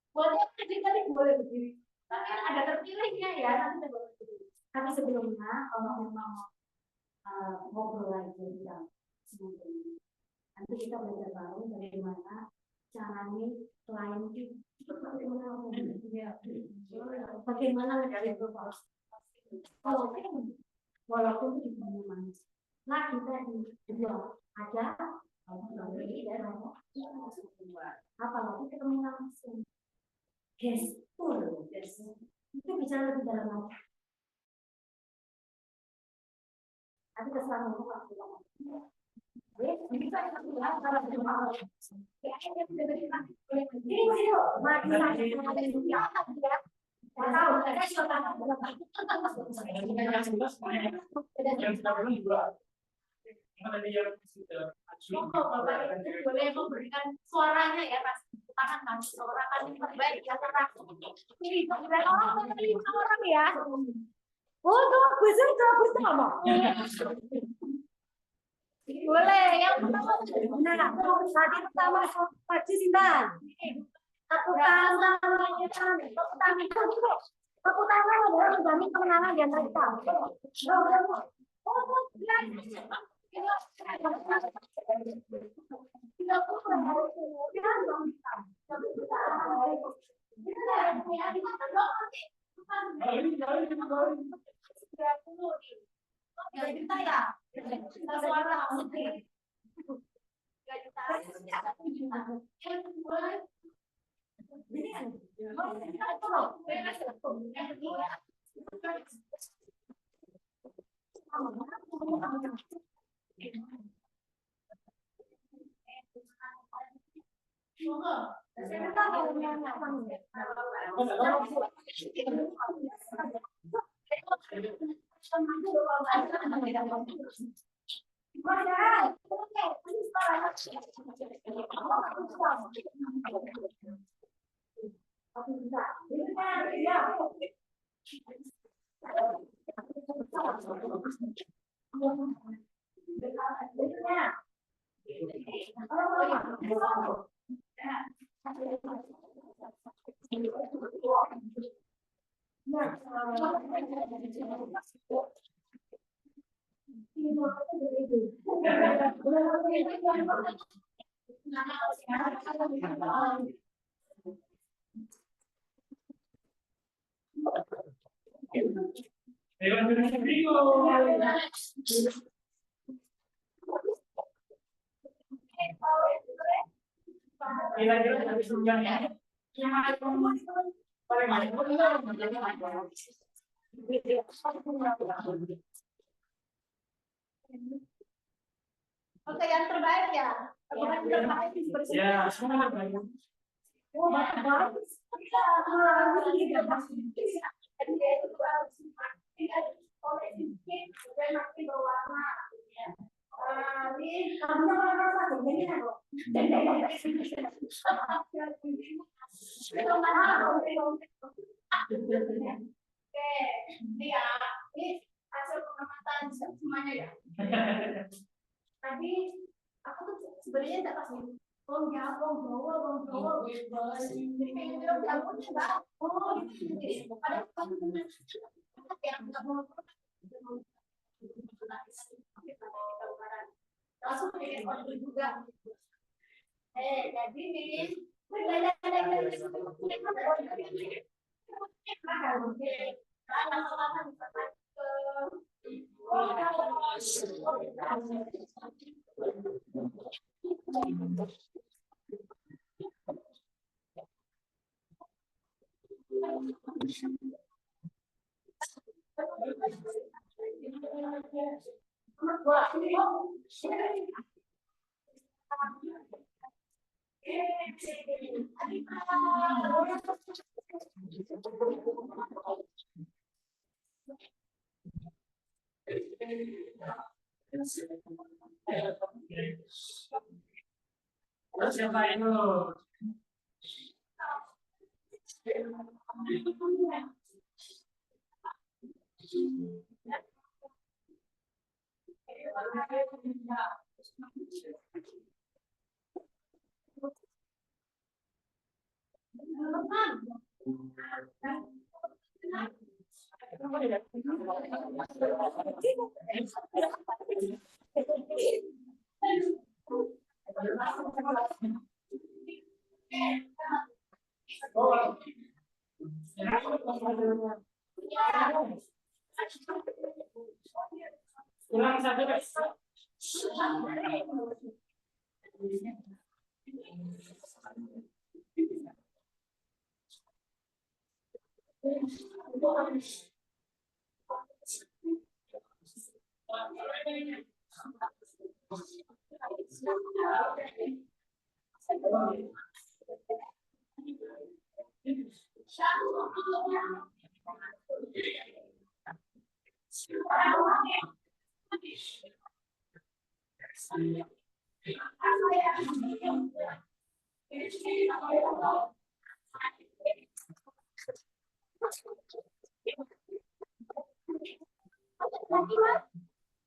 Buat yang kecil boleh begini. Tapi ada terpilihnya ya nanti Tapi sebelumnya kalau memang ngobrol lagi yang sebelumnya, nanti kita belajar bareng bagaimana caranya klien itu bagaimana menjadi global. Kalau walaupun itu manis, nah kita juga ada apalagi ketemu langsung gestur itu bisa lebih dalam lagi. Tapi kesan itu boleh memberikan suaranya ya, Mas. Tangan Mas, orang kan terbaik ya, ini orang ya. oh tuh bersama. Boleh, yang pertama. Nah, tadi pertama Pak Sintan. Tepuk tangan adalah menjamin kemenangan di antara kita. Oke, yang terbaik ya. Ya, semua terbaik. Oke, ini ya, ini hasil pengamatan semuanya ya. Tadi aku tuh sebenarnya nggak pasti. Jadi pengen bilang jagonya nggak. Oh, jadi ada yang nggak mau langsung bikin order juga. Jadi nih, Siapa itu?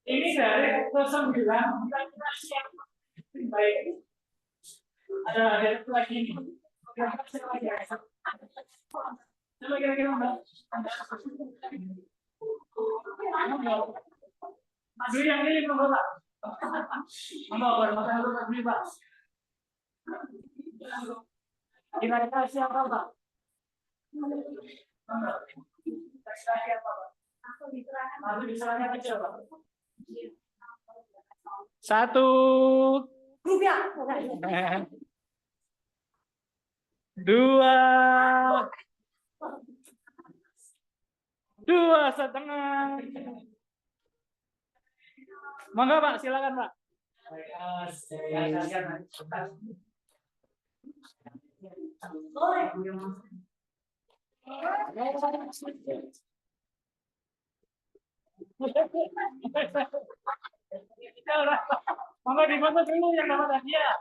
Ini dari 09. Baik. Ada lagi nih. Coba kira-kira Mbak. Mas Dwi yang ini belum Pak. Baru makan dulu Mas Dwi Pak. Kira-kira siapa Pak? Siapa Pak? Lalu diserahkan aja Pak. 1, 2,5. Monggo Pak, silakan Pak. Monggo difoto dulu yang dapat hadiah.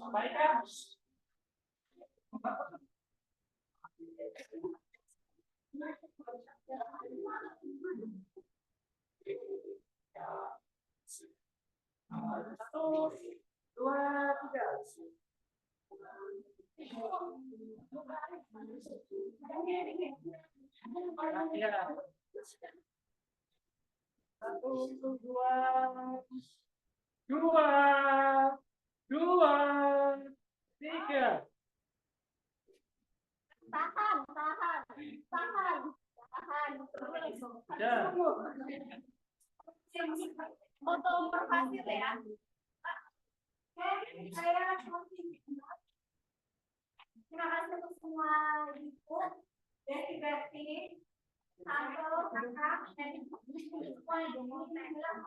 Baik kan? Satu, dua, tiga. Satu, dua, tiga. Tahan. Ya. Foto berhasil ya. Oke, saya terima kasih untuk semua ibu, Betty, Santo, kakak, dan semua ibu saya bilang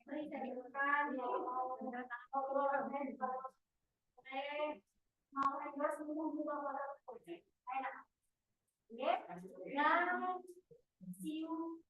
beri saya mau ngobrol mau endorse semua juga enak. Dan see you.